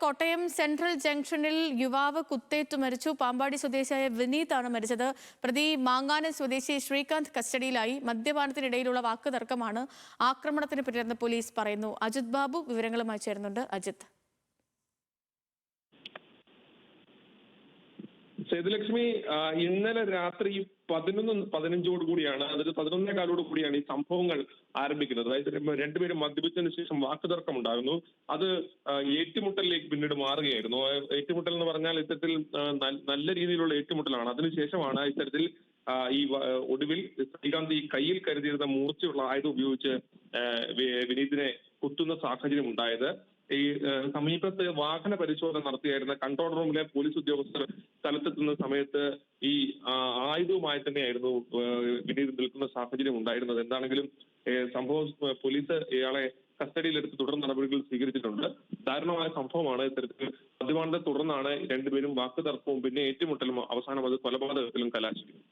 Kottayam central ജംഗ്ഷനിൽ യുവാവ് കുത്തേറ്റ് മരിച്ചു. പാമ്പാടി സ്വദേശിയായ വിനീതാണ് മരിച്ചത്. പ്രതി മാങ്ങാനം സ്വദേശി ശ്രീകാന്ത് കസ്റ്റഡിയിലായി. മദ്യപാനത്തിനിടയിലുള്ള വാക്കുതർക്കമാണ് ആക്രമണത്തിന് പിന്നിലെന്ന് പോലീസ് പറയുന്നു. അജിത് ബാബു വിവരങ്ങളുമായി ചേരുന്നുണ്ട്. അജിത്. സേതുലക്ഷ്മി, ഇന്നലെ രാത്രി 11:15 കൂടിയാണ്, അതായത് 11:15 കൂടിയാണ് ഈ സംഭവങ്ങൾ ആരംഭിക്കുന്നത്. അതായത് രണ്ടുപേരും മദ്യപിച്ചതിന് ശേഷം വാക്കുതർക്കം ഉണ്ടാകുന്നു. അത് ഏറ്റുമുട്ടലിലേക്ക് പിന്നീട് മാറുകയായിരുന്നു. ഏറ്റുമുട്ടൽ എന്ന് പറഞ്ഞാൽ ഇത്തരത്തിൽ നല്ല രീതിയിലുള്ള ഏറ്റുമുട്ടലാണ്. അതിനുശേഷമാണ് ഇത്തരത്തിൽ ഈ ഒടുവിൽ ശ്രീകാന്ത് ഈ കയ്യിൽ കരുതിയിരുന്ന മൂർച്ചയുള്ള ആയുധം ഉപയോഗിച്ച് വിനീതിനെ കുത്തുന്ന സാഹചര്യം ഉണ്ടായത്. ഈ സമീപത്ത് വാഹന പരിശോധന നടത്തിയായിരുന്ന കൺട്രോൾ റൂമിലെ പോലീസ് ഉദ്യോഗസ്ഥർ സ്ഥലത്തെത്തുന്ന സമയത്ത് ഈ ആയുധവുമായി തന്നെയായിരുന്നു വിനീത് നിൽക്കുന്ന സാഹചര്യം ഉണ്ടായിരുന്നത്. എന്താണെങ്കിലും സംഭവം പോലീസ് ഇയാളെ കസ്റ്റഡിയിലെടുത്ത് തുടർ നടപടികൾ സ്വീകരിച്ചിട്ടുണ്ട്. ദാരുണമായ സംഭവമാണ്. ഇത്തരത്തിൽ മദ്യപാനത്തെ തുടർന്നാണ് രണ്ടുപേരും വാക്കുതർക്കവും പിന്നെ ഏറ്റുമുട്ടലും അവസാനം അത് കൊലപാതകത്തിലും കലാശിക്കുന്നത്.